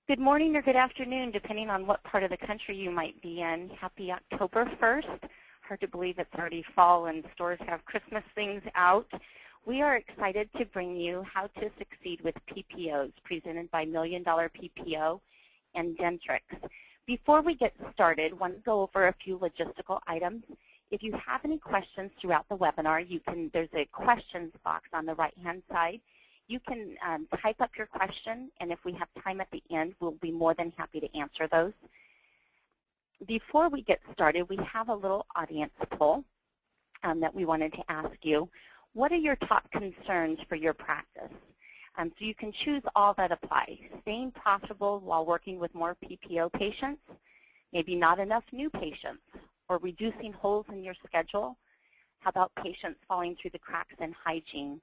Good morning or good afternoon, depending on what part of the country you might be in. Happy October 1st. Hard to believe it's already fall and stores have Christmas things out. We are excited to bring you How to Succeed with PPOs, presented by Million Dollar PPO and Dentrix. Before we get started, I want to go over a few logistical items. If you have any questions throughout the webinar, there's a questions box on the right-hand side. You can type up your question, and if we have time at the end, we'll be more than happy to answer those. Before we get started, we have a little audience poll that we wanted to ask you. What are your top concerns for your practice? So you can choose all that apply. Staying profitable while working with more PPO patients, maybe not enough new patients, or reducing holes in your schedule. How about patients falling through the cracks in hygiene?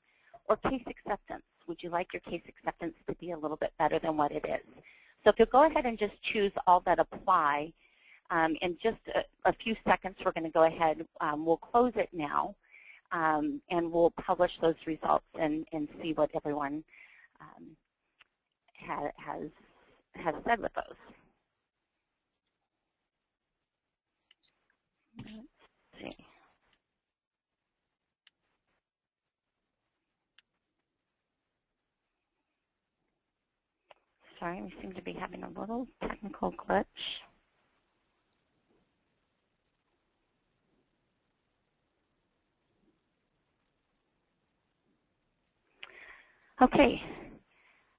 Or case acceptance. Would you like your case acceptance to be a little bit better than what it is? So if you'll go ahead and just choose all that apply, in just a few seconds we're going to go ahead, we'll close it now, and we'll publish those results and see what everyone has said with those. Let's see. Sorry, we seem to be having a little technical glitch. Okay.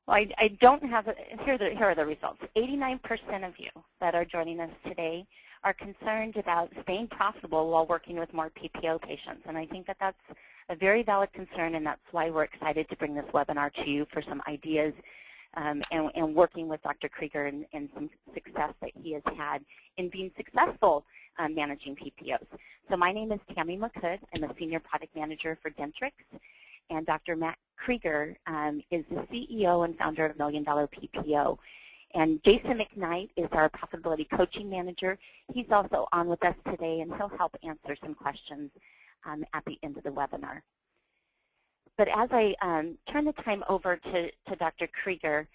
Well, I don't have here are the results. 89% of you that are joining us today are concerned about staying profitable while working with more PPO patients. And I think that that's a very valid concern, and that's why we're excited to bring this webinar to you for some ideas and working with Dr. Krieger and some success that he has had in being successful managing PPOs. So my name is Tammy McCood. I'm a Senior Product Manager for Dentrix. And Dr. Matt Krieger is the CEO and founder of Million Dollar PPO. And Jason McKnight is our Profitability Coaching Manager. He's also on with us today, and he'll help answer some questions at the end of the webinar. But as I turn the time over to Dr. Krieger,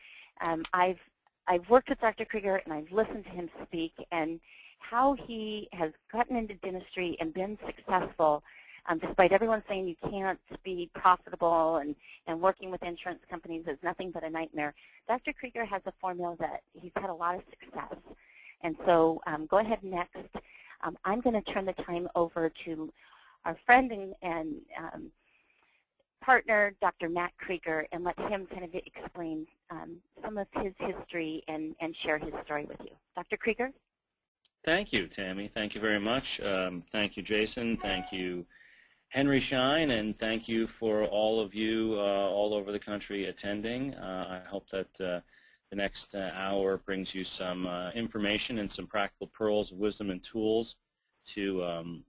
I've worked with Dr. Krieger and I've listened to him speak, and how he has gotten into dentistry and been successful despite everyone saying you can't be profitable and working with insurance companies is nothing but a nightmare. Dr. Krieger has a formula that he's had a lot of success. And so go ahead next. I'm going to turn the time over to our friend and partner, Dr. Matt Krieger, and let him kind of explain some of his history and share his story with you. Dr. Krieger? Thank you, Tammy. Thank you very much. Thank you, Jason. Thank you, Henry Schein, and thank you for all of you all over the country attending. I hope that the next hour brings you some information and some practical pearls of wisdom and tools to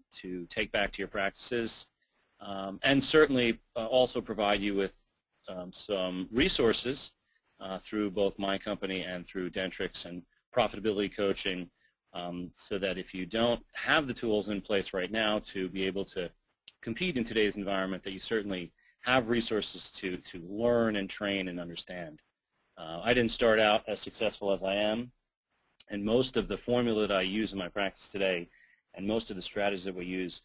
take back to your practices. And certainly also provide you with some resources through both my company and through Dentrix and profitability coaching, so that if you don't have the tools in place right now to be able to compete in today's environment, that you certainly have resources to learn and train and understand. I didn't start out as successful as I am, and most of the formula that I use in my practice today and most of the strategies that we use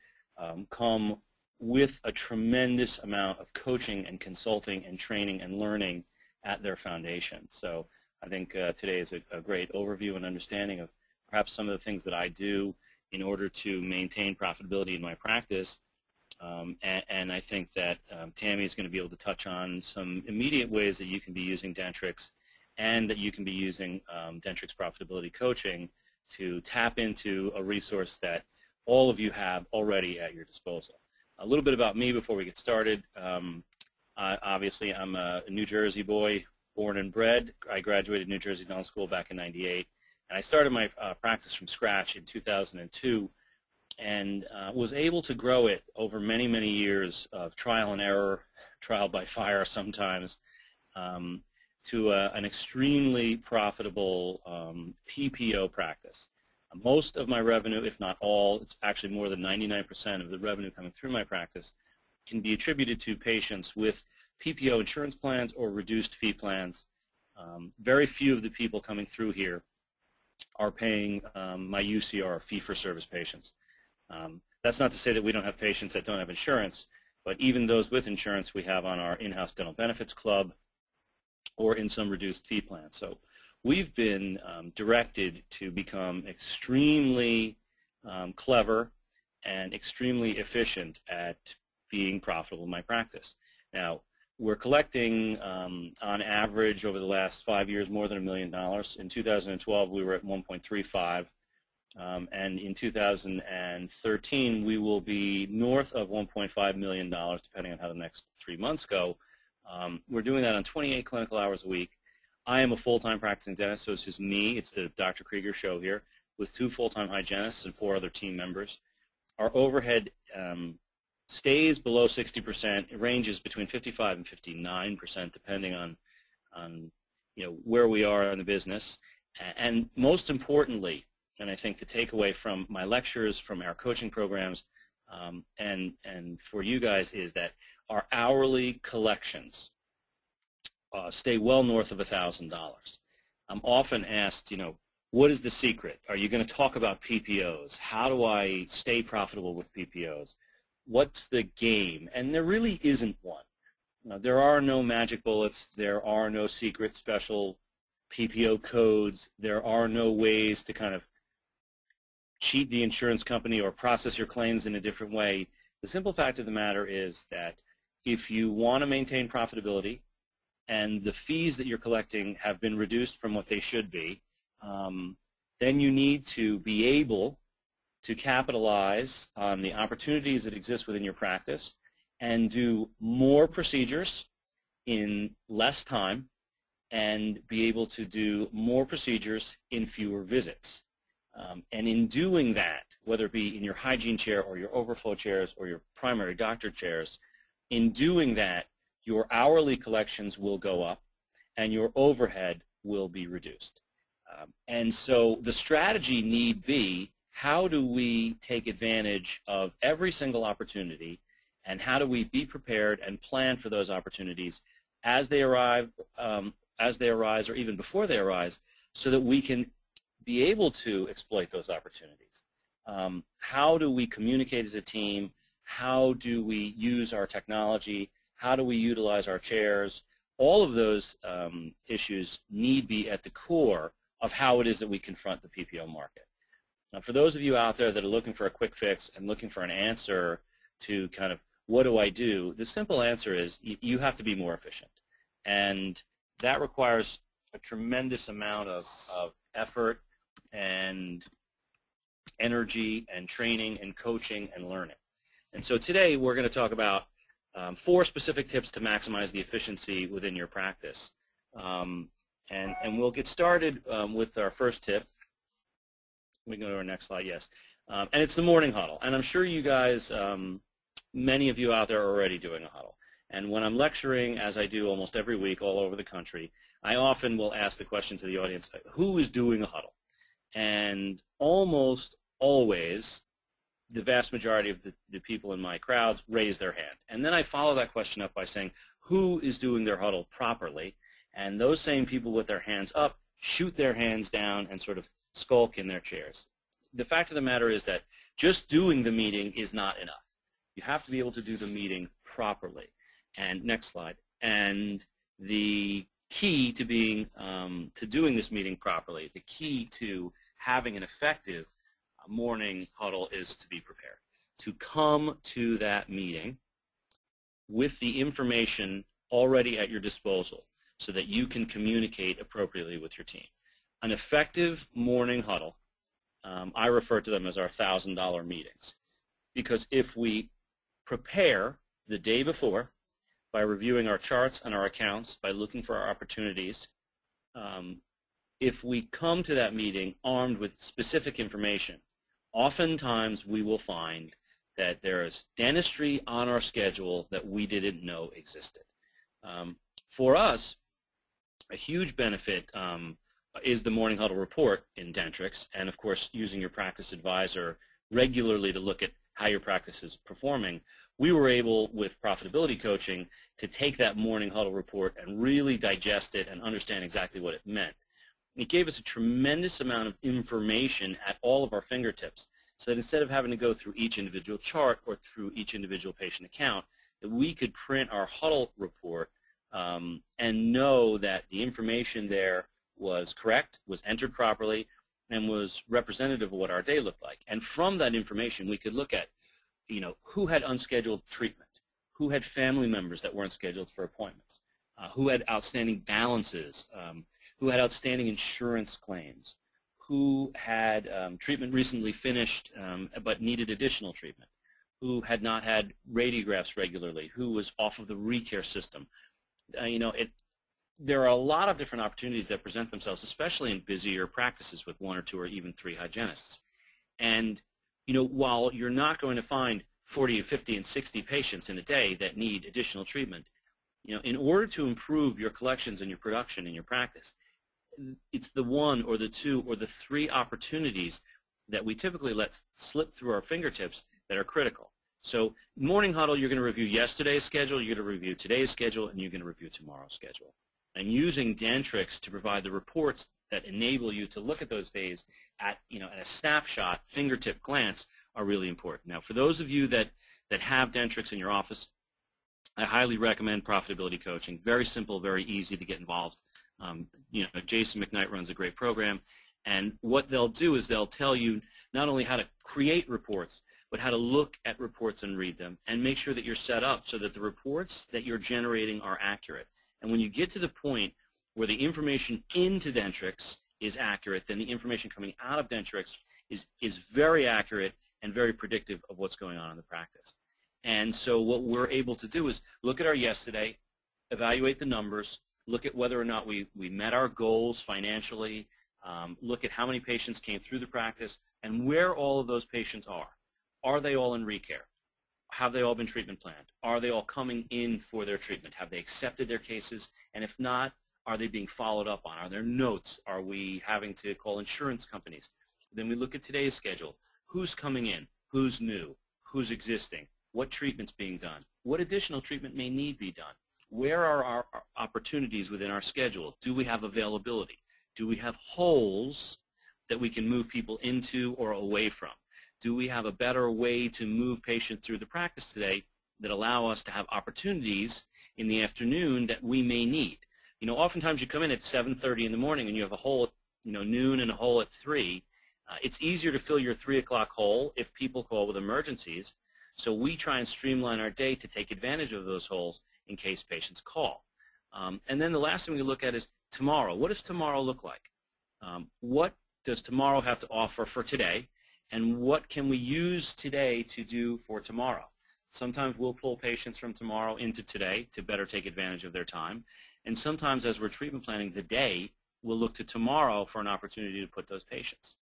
come with a tremendous amount of coaching and consulting and training and learning at their foundation. So I think today is a great overview and understanding of perhaps some of the things that I do in order to maintain profitability in my practice. And I think that Tammy is going to be able to touch on some immediate ways that you can be using Dentrix and that you can be using Dentrix profitability coaching to tap into a resource that all of you have already at your disposal. A little bit about me before we get started. Obviously, I'm a New Jersey boy, born and bred. I graduated New Jersey Dental School back in '98, and I started my practice from scratch in 2002, and was able to grow it over many, many years of trial and error, trial by fire sometimes, to an extremely profitable PPO practice. Most of my revenue, if not all, it's actually more than 99% of the revenue coming through my practice, can be attributed to patients with PPO insurance plans or reduced fee plans Very few of the people coming through here are paying my UCR, fee-for-service patients. That's not to say that we don't have patients that don't have insurance, but even those with insurance we have on our in-house dental benefits club or in some reduced fee plans. So we've been directed to become extremely clever and extremely efficient at being profitable in my practice. Now, we're collecting, on average, over the last 5 years, more than $1 million. In 2012, we were at 1.35, and in 2013, we will be north of $1.5 million, depending on how the next 3 months go. We're doing that on 28 clinical hours a week. I am a full-time practicing dentist, so it's just me. It's the Dr. Krieger show here, with 2 full-time hygienists and 4 other team members. Our overhead stays below 60%. It ranges between 55 and 59%, depending on where we are in the business. And most importantly, and I think the takeaway from my lectures, from our coaching programs, and for you guys, is that our hourly collections stay well north of $1,000. I'm often asked, what is the secret? Are you going to talk about PPOs? How do I stay profitable with PPOs? What's the game? And there really isn't one. There are no magic bullets. There are no secret special PPO codes. There are no ways to kind of cheat the insurance company or process your claims in a different way. The simple fact of the matter is that if you want to maintain profitability and the fees that you're collecting have been reduced from what they should be, then you need to be able to capitalize on the opportunities that exist within your practice and do more procedures in less time and be able to do more procedures in fewer visits. And in doing that, whether it be in your hygiene chair or your overflow chairs or your primary doctor chairs, in doing that, your hourly collections will go up and your overhead will be reduced. And so the strategy need be, how do we take advantage of every single opportunity, and how do we be prepared and plan for those opportunities as they arise, or even before they arise, so that we can be able to exploit those opportunities. How do we communicate as a team? How do we use our technology? How do we utilize our chairs? All of those issues need be at the core of how it is that we confront the PPO market. Now, for those of you out there that are looking for a quick fix and looking for an answer to kind of what do I do, the simple answer is you have to be more efficient. And that requires a tremendous amount of effort and energy and training and coaching and learning. And so today we're going to talk about 4 specific tips to maximize the efficiency within your practice. And we'll get started with our first tip. We can go to our next slide, yes. And it's the morning huddle. And I'm sure you guys, many of you out there are already doing a huddle. And when I'm lecturing, as I do almost every week all over the country, I often will ask the question to the audience, who is doing a huddle? And almost always, the vast majority of the people in my crowds raise their hand. And then I follow that question up by saying, who is doing their huddle properly? And those same people with their hands up shoot their hands down and sort of skulk in their chairs. The fact of the matter is that just doing the meeting is not enough. You have to be able to do the meeting properly. And next slide. And the key to doing this meeting properly, the key to having an effective morning huddle is to be prepared, to come to that meeting with the information already at your disposal so that you can communicate appropriately with your team. An effective morning huddle, I refer to them as our $1,000 meetings, because if we prepare the day before by reviewing our charts and our accounts, by looking for our opportunities, if we come to that meeting armed with specific information, oftentimes we will find that there is dentistry on our schedule that we didn't know existed. For us, a huge benefit is the morning huddle report in Dentrix, and of course using your practice advisor regularly to look at how your practice is performing, we were able, with profitability coaching, to take that morning huddle report and really digest it and understand exactly what it meant. It gave us a tremendous amount of information at all of our fingertips, so that instead of having to go through each individual chart or through each individual patient account, that we could print our huddle report and know that the information there was correct, was entered properly, and was representative of what our day looked like. And from that information, we could look at, who had unscheduled treatment, who had family members that weren't scheduled for appointments, who had outstanding balances, who had outstanding insurance claims, who had treatment recently finished but needed additional treatment, who had not had radiographs regularly, who was off of the ReCare system. There are a lot of different opportunities that present themselves, especially in busier practices with 1 or 2 or even 3 hygienists. And while you're not going to find 40 or 50 and 60 patients in a day that need additional treatment, in order to improve your collections and your production in your practice, it's the 1 or the 2 or the 3 opportunities that we typically let slip through our fingertips that are critical. So morning huddle, you're going to review yesterday's schedule, you're going to review today's schedule, and you're going to review tomorrow's schedule. And using Dentrix to provide the reports that enable you to look at those days at a snapshot, fingertip glance, are really important. Now, for those of you that have Dentrix in your office, I highly recommend profitability coaching. Very simple, very easy to get involved. Jason McKnight runs a great program, and what they'll do is they'll tell you not only how to create reports, but how to look at reports and read them, and make sure that you're set up so that the reports that you're generating are accurate. And when you get to the point where the information into Dentrix is accurate, then the information coming out of Dentrix is very accurate and very predictive of what's going on in the practice. And so what we're able to do is look at our yesterday, evaluate the numbers, look at whether or not we met our goals financially, look at how many patients came through the practice, and where all of those patients are. Are they all in ReCare? Have they all been treatment planned? Are they all coming in for their treatment? Have they accepted their cases? And if not, are they being followed up on? Are there notes? Are we having to call insurance companies? Then we look at today's schedule. Who's coming in? Who's new? Who's existing? What treatment's being done? What additional treatment may need be done? Where are our opportunities within our schedule? Do we have availability? Do we have holes that we can move people into or away from? Do we have a better way to move patients through the practice today that allow us to have opportunities in the afternoon that we may need? Oftentimes you come in at 7:30 in the morning and you have a hole at noon and a hole at 3. It's easier to fill your 3 o'clock hole if people call with emergencies. So we try and streamline our day to take advantage of those holes in case patients call. And then the last thing we look at is tomorrow. What does tomorrow look like? What does tomorrow have to offer for today? And what can we use today to do for tomorrow? Sometimes we'll pull patients from tomorrow into today to better take advantage of their time. And sometimes as we're treatment planning the day, we'll look to tomorrow for an opportunity to put those patients.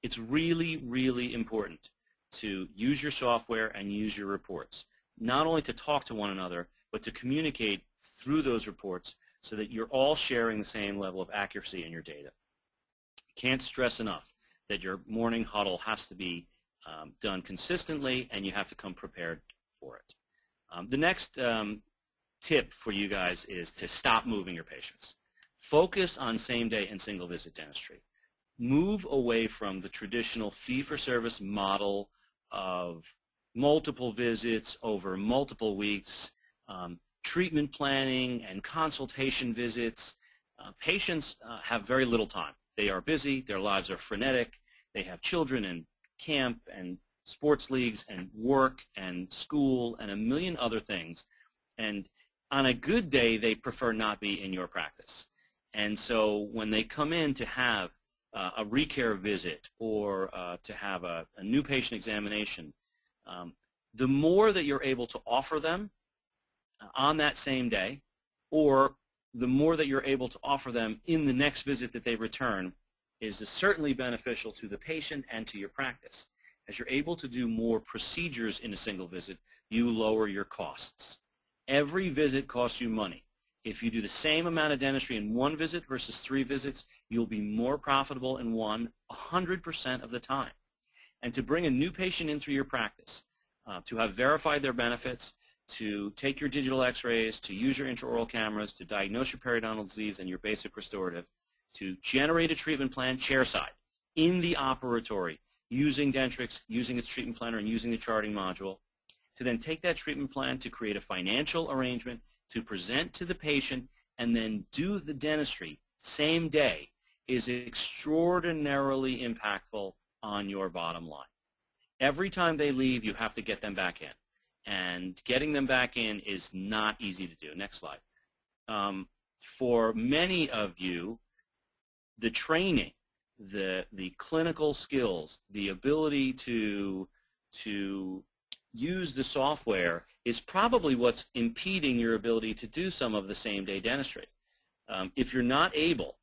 It's really, really important to use your software and use your reports, not only to talk to one another, but to communicate through those reports so that you're all sharing the same level of accuracy in your data. Can't stress enough that your morning huddle has to be done consistently, and you have to come prepared for it. The next tip for you guys is to stop moving your patients. Focus on same-day and single-visit dentistry. Move away from the traditional fee-for-service model of multiple visits over multiple weeks, treatment planning and consultation visits. Patients have very little time. They are busy, their lives are frenetic, they have children and camp and sports leagues and work and school and a million other things. And on a good day, they prefer not be in your practice. And so when they come in to have a ReCare visit or to have a new patient examination, the more that you're able to offer them on that same day, or the more that you're able to offer them in the next visit that they return, is certainly beneficial to the patient and to your practice. As you're able to do more procedures in a single visit, you lower your costs. Every visit costs you money. If you do the same amount of dentistry in one visit versus 3 visits, you'll be more profitable in one 100% of the time. and to bring a new patient in through your practice, to have verified their benefits, to take your digital x-rays, to use your intraoral cameras, to diagnose your periodontal disease and your basic restorative, to generate a treatment plan chairside in the operatory using Dentrix, using its treatment planner, and using the charting module, to then take that treatment plan to create a financial arrangement, to present to the patient, and then do the dentistry same day is extraordinarily impactful on your bottom line. Every time they leave, you have to get them back in. And getting them back in is not easy to do. Next slide. For many of you, the training, the clinical skills, the ability to use the software is probably what's impeding your ability to do some of the same-day dentistry. If you're not able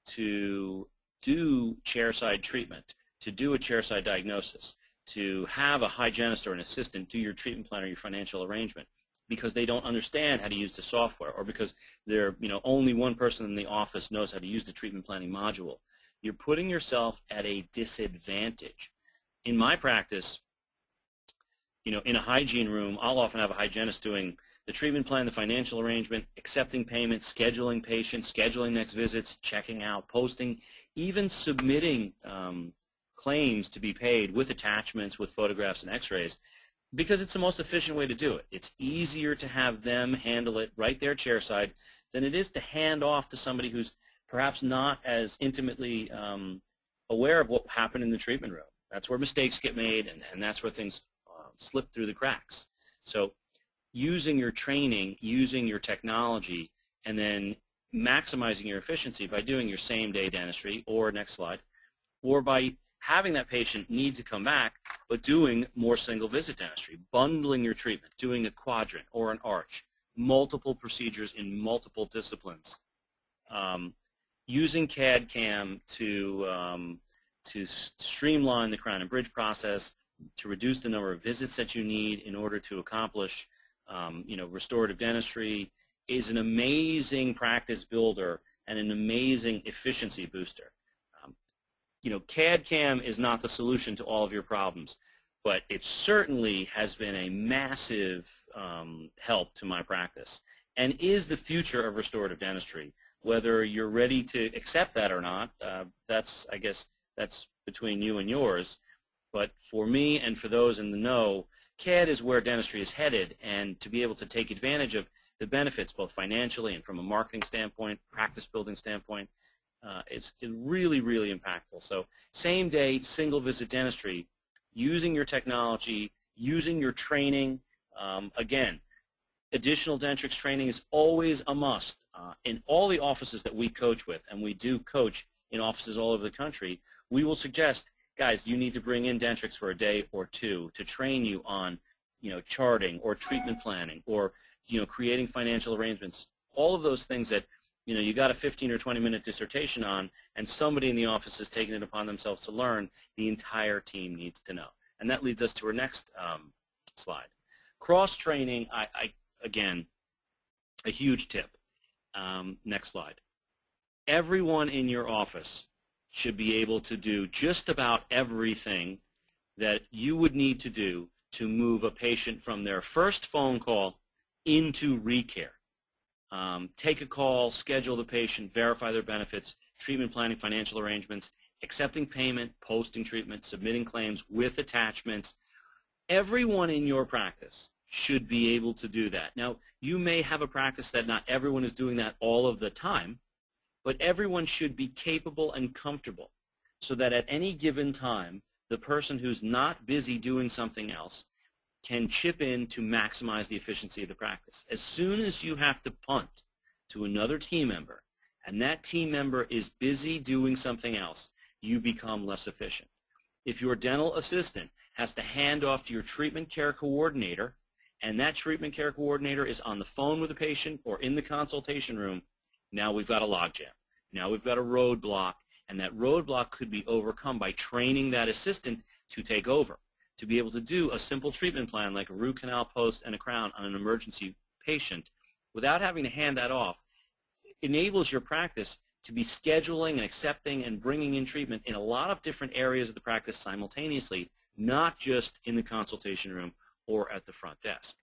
to do chairside treatment, to do a chairside diagnosis, to have a hygienist or an assistant do your treatment plan or your financial arrangement because they don't understand how to use the software, or because only one person in the office knows how to use the treatment planning module, you're putting yourself at a disadvantage. In my practice, in a hygiene room, I'll often have a hygienist doing the treatment plan, the financial arrangement, accepting payment, scheduling patients, scheduling next visits, checking out, posting, even submitting claims to be paid with attachments, with photographs and x-rays, because it's the most efficient way to do it. It's easier to have them handle it right there chairside than it is to hand off to somebody who's perhaps not as intimately aware of what happened in the treatment room. That's where mistakes get made, and that's where things slip through the cracks. So using your training, using your technology, and then maximizing your efficiency by doing your same-day dentistry, or next slide, or by having that patient need to come back, but doing more single-visit dentistry, bundling your treatment, doing a quadrant or an arch, multiple procedures in multiple disciplines, using CAD/CAM to streamline the crown and bridge process, to reduce the number of visits that you need in order to accomplish restorative dentistry, is an amazing practice builder and an amazing efficiency booster. CAD/CAM is not the solution to all of your problems, but it certainly has been a massive help to my practice and is the future of restorative dentistry. Whether you're ready to accept that or not, I guess that's between you and yours. But for me and for those in the know, CAD is where dentistry is headed, and to be able to take advantage of the benefits both financially and from a marketing standpoint, practice building standpoint, it's really, really impactful. So same day, single visit dentistry, using your technology, using your training. Again, additional Dentrix training is always a must. In all the offices that we coach with, and we do coach in offices all over the country, we will suggest, guys, you need to bring in Dentrix for a day or two to train you on, charting or treatment planning or, creating financial arrangements. All of those things that, you got a 15 or 20-minute dissertation on, and somebody in the office is taking it upon themselves to learn, the entire team needs to know. And that leads us to our next slide. Cross-training, again, a huge tip. Next slide. Everyone in your office should be able to do just about everything that you would need to do to move a patient from their first phone call into recare. Take a call, schedule the patient, verify their benefits, treatment planning, financial arrangements, accepting payment, posting treatment, submitting claims with attachments. Everyone in your practice should be able to do that. Now, you may have a practice that not everyone is doing that all of the time, but everyone should be capable and comfortable so that at any given time, the person who's not busy doing something else can chip in to maximize the efficiency of the practice. As soon as you have to punt to another team member, and that team member is busy doing something else, you become less efficient. If your dental assistant has to hand off to your treatment care coordinator, and that treatment care coordinator is on the phone with the patient or in the consultation room, now we've got a logjam. Now we've got a roadblock, and that roadblock could be overcome by training that assistant to take over, to be able to do a simple treatment plan like a root canal post and a crown on an emergency patient without having to hand that off. Enables your practice to be scheduling and accepting and bringing in treatment in a lot of different areas of the practice simultaneously not just in the consultation room or at the front desk.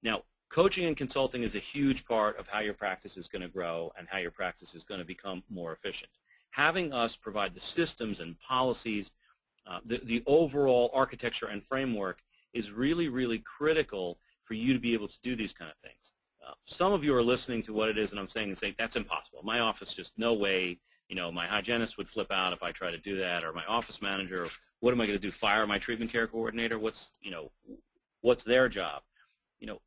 Now, coaching and consulting is a huge part of how your practice is going to grow and how your practice is going to become more efficient. Having us provide the systems and policies, the overall architecture and framework is really, really critical for you to be able to do these kind of things. Some of you are listening to what it is and I'm saying and say, that's impossible. My office, just no way. You know, my hygienist would flip out if I try to do that, or my office manager. What am I going to do? Fire my treatment care coordinator? What's their job? You know,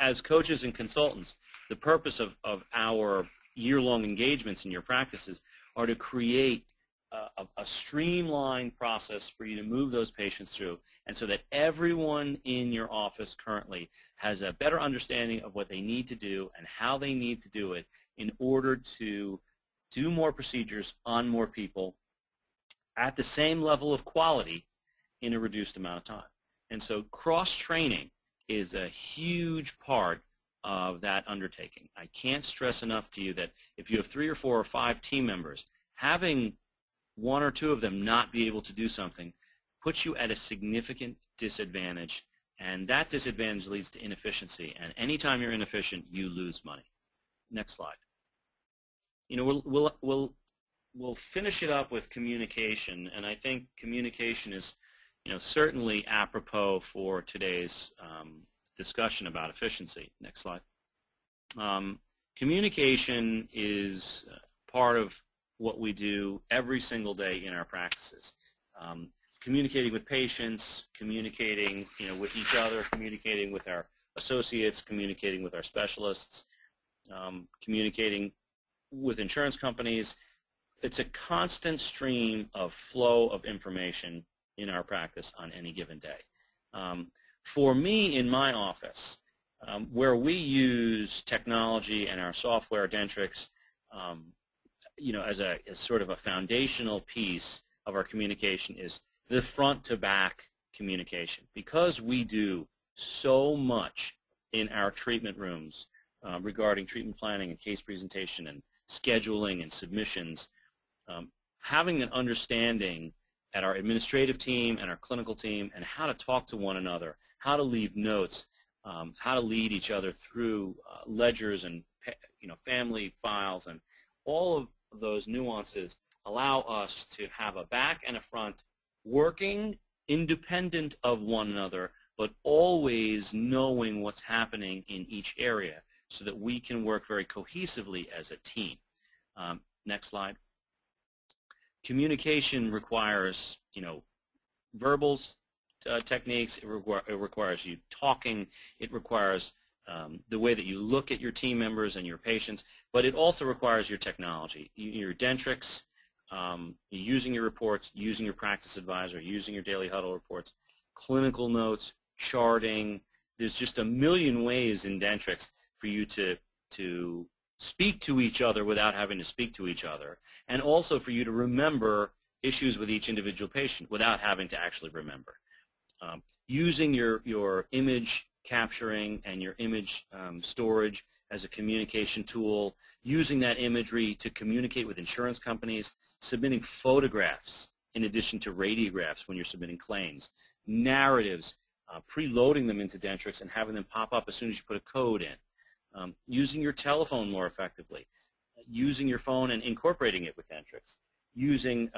as coaches and consultants, the purpose of our year-long engagements in your practices are to create a streamlined process for you to move those patients through, and so that everyone in your office currently has a better understanding of what they need to do and how they need to do it in order to do more procedures on more people at the same level of quality in a reduced amount of time. And so cross-training is a huge part of that undertaking. I can't stress enough to you that if you have 3 or 4 or 5 team members, having 1 or 2 of them not be able to do something puts you at a significant disadvantage, and that disadvantage leads to inefficiency, and anytime you're inefficient, you lose money. Next slide. You know, we'll finish it up with communication, and I think communication is, you know, certainly apropos for today's discussion about efficiency. Next slide. Communication is part of what we do every single day in our practices. Communicating with patients, communicating, you know, with each other, communicating with our associates, communicating with our specialists, communicating with insurance companies. It's a constant stream of flow of information in our practice on any given day. For me in my office, where we use technology and our software, Dentrix, you know, as sort of a foundational piece of our communication, is the front-to-back communication. Because we do so much in our treatment rooms regarding treatment planning and case presentation and scheduling and submissions, having an understanding at our administrative team and our clinical team and how to talk to one another, how to leave notes, how to lead each other through ledgers and, you know, family files, and all of those nuances allow us to have a back and a front working independent of one another, but always knowing what's happening in each area so that we can work very cohesively as a team. Next slide. Communication requires, you know, verbal techniques. It requires you talking. It requires the way that you look at your team members and your patients, but it also requires your technology, your Dentrix, using your reports, using your practice advisor, using your daily huddle reports, clinical notes, charting. There's just a million ways in Dentrix for you to speak to each other without having to speak to each other, and also for you to remember issues with each individual patient without having to actually remember. Using your image capturing and your image storage as a communication tool, using that imagery to communicate with insurance companies, submitting photographs in addition to radiographs when you're submitting claims, narratives, preloading them into Dentrix and having them pop up as soon as you put a code in, using your telephone more effectively, using your phone and incorporating it with Dentrix, using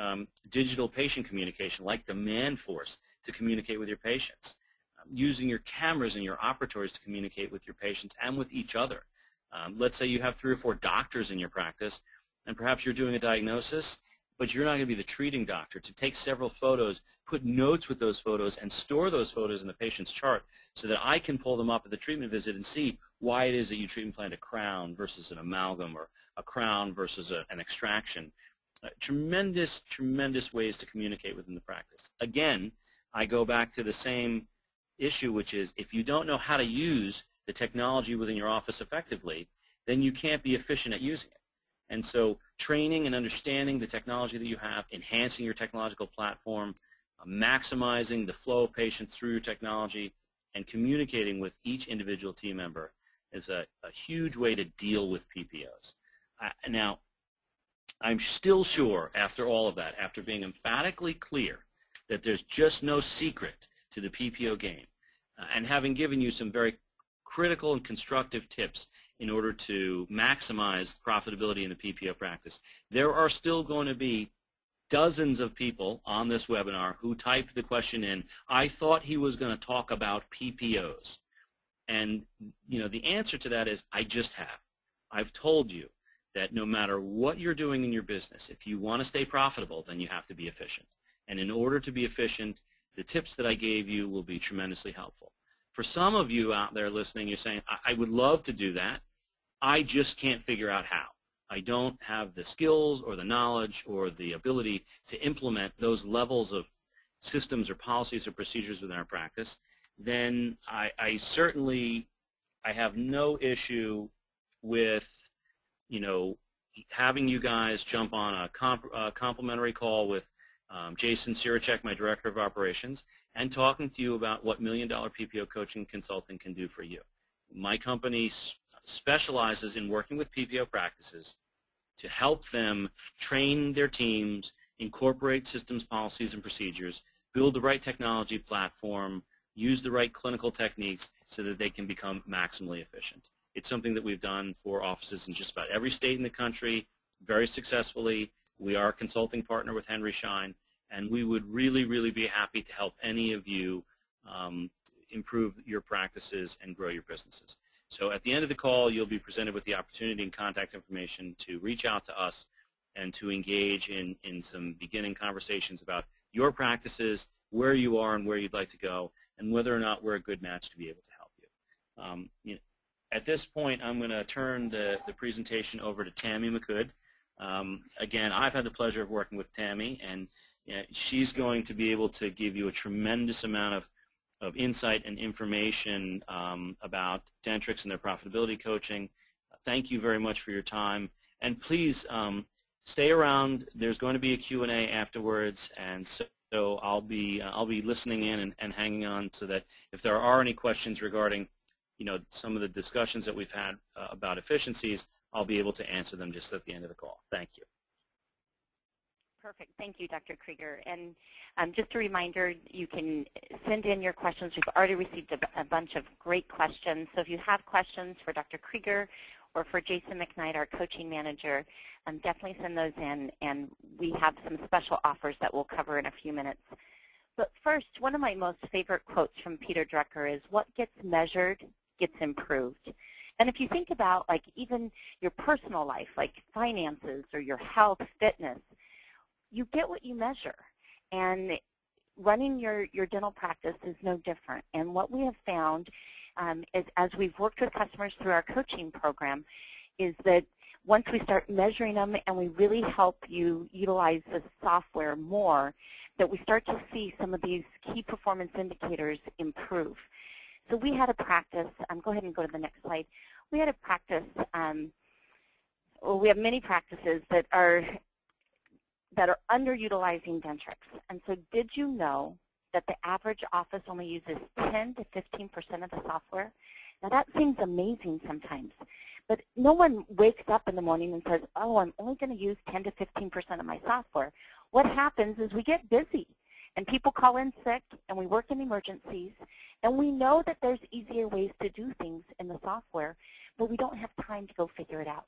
digital patient communication like Demand Force to communicate with your patients, using your cameras and your operatories to communicate with your patients and with each other. Let's say you have 3 or 4 doctors in your practice, and perhaps you're doing a diagnosis, but you're not going to be the treating doctor. To take several photos, put notes with those photos, and store those photos in the patient's chart so that I can pull them up at the treatment visit and see why it is that you treatment planned a crown versus an amalgam, or a crown versus an extraction. Tremendous, tremendous ways to communicate within the practice. Again, I go back to the same issue, which is if you don't know how to use the technology within your office effectively, then you can't be efficient at using it. And so training and understanding the technology that you have, enhancing your technological platform, maximizing the flow of patients through your technology, and communicating with each individual team member is a huge way to deal with PPOs. Now, I'm still sure after all of that, after being emphatically clear that there's just no secret to the PPO game. And having given you some very critical and constructive tips in order to maximize profitability in the PPO practice, there are still going to be dozens of people on this webinar who typed the question in, I thought he was going to talk about PPOs. And the answer to that is, I just have. I've told you that no matter what you're doing in your business, if you want to stay profitable, then you have to be efficient. And in order to be efficient, the tips that I gave you will be tremendously helpful. For some of you out there listening, you're saying, I would love to do that. I just can't figure out how. I don't have the skills or the knowledge or the ability to implement those levels of systems or policies or procedures within our practice. Then I have no issue with having you guys jump on a complimentary call with Jason Siracek, my Director of Operations, and talking to you about what $1 Million PPO Coaching Consulting can do for you. My company specializes in working with PPO practices to help them train their teams, incorporate systems, policies, and procedures, build the right technology platform, use the right clinical techniques so that they can become maximally efficient. It's something that we've done for offices in just about every state in the country very successfully. We are a consulting partner with Henry Schein, and we would really, really be happy to help any of you improve your practices and grow your businesses. So at the end of the call, you'll be presented with the opportunity and contact information to reach out to us and to engage in some beginning conversations about your practices, where you are and where you'd like to go, and whether or not we're a good match to be able to help you. At this point, I'm going to turn the presentation over to Tammy McCood. Again, I've had the pleasure of working with Tammy, and she's going to be able to give you a tremendous amount of insight and information about Dentrix and their profitability coaching. Thank you very much for your time, and please stay around. There's going to be a Q&A afterwards, and so I'll be listening in and hanging on so that if there are any questions regarding some of the discussions that we've had about efficiencies, I'll be able to answer them just at the end of the call. Thank you. Perfect. Thank you, Dr. Krieger. And just a reminder, you can send in your questions. We've already received a bunch of great questions. So if you have questions for Dr. Krieger or for Jason McKnight, our coaching manager, definitely send those in. And we have some special offers that we'll cover in a few minutes. But first, one of my most favorite quotes from Peter Drucker is, what gets measured gets improved. And if you think about even your personal life, like finances or your health, fitness, you get what you measure. And running your dental practice is no different. And what we have found is, as we've worked with customers through our coaching program, is that once we start measuring them and we really help you utilize the software more, that we start to see some of these key performance indicators improve. So we had a practice, go ahead and go to the next slide. We had a practice, we have many practices that are underutilizing Dentrix. And so did you know that the average office only uses 10 to 15% of the software? Now that seems amazing sometimes, but no one wakes up in the morning and says, oh, I'm only going to use 10 to 15% of my software. What happens is we get busy, and people call in sick, and we work in emergencies, and we know that there's easier ways to do things in the software, but we don't have time to go figure it out.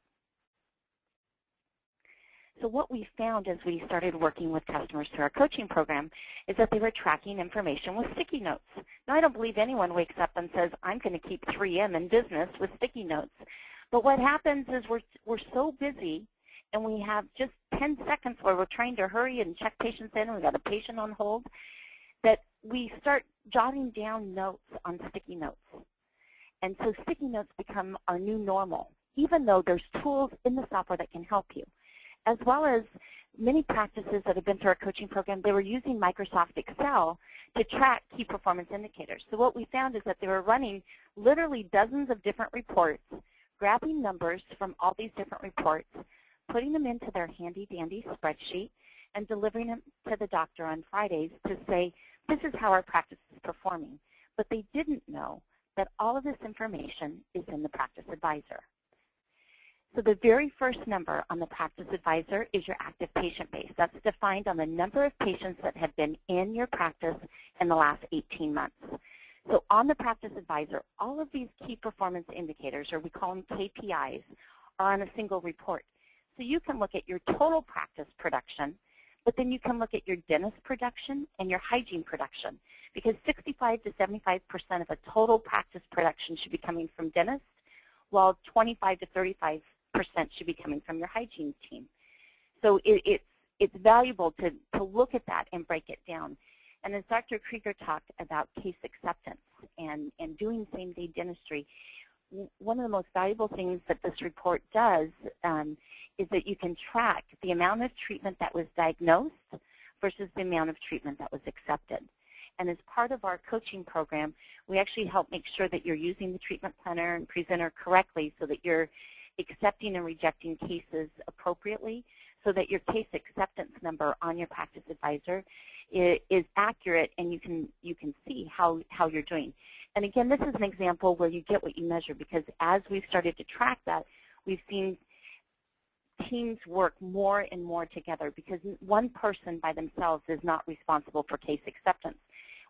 So what we found as we started working with customers through our coaching program is that they were tracking information with sticky notes. Now, I don't believe anyone wakes up and says, I'm going to keep 3M in business with sticky notes. But what happens is we're so busy, and we have just 10 seconds where we're trying to hurry and check patients in, and we've got a patient on hold, that we start jotting down notes on sticky notes. And so sticky notes become our new normal, even though there's tools in the software that can help you. As well as many practices that have been through our coaching program, they were using Microsoft Excel to track key performance indicators. So what we found is that they were running literally dozens of different reports, grabbing numbers from all these different reports, putting them into their handy-dandy spreadsheet, and delivering them to the doctor on Fridays to say, this is how our practice is performing. But they didn't know that all of this information is in the Practice Advisor. So the very first number on the Practice Advisor is your active patient base. That's defined on the number of patients that have been in your practice in the last 18 months. So on the Practice Advisor, all of these key performance indicators, or we call them KPIs, are on a single report. So you can look at your total practice production, but then you can look at your dentist production and your hygiene production, because 65 to 75% of a total practice production should be coming from dentists, while 25 to 35% should be coming from your hygiene team. So it's valuable to look at that and break it down. And as Dr. Krieger talked about case acceptance and doing same-day dentistry, one of the most valuable things that this report does is that you can track the amount of treatment that was diagnosed versus the amount of treatment that was accepted. And as part of our coaching program, we actually help make sure that you're using the treatment planner and presenter correctly so that you're accepting and rejecting cases appropriately, so that your case acceptance number on your Practice Advisor is accurate and you can see how you're doing. And again, this is an example where you get what you measure, because as we've started to track that, we've seen teams work more and more together, because one person by themselves is not responsible for case acceptance.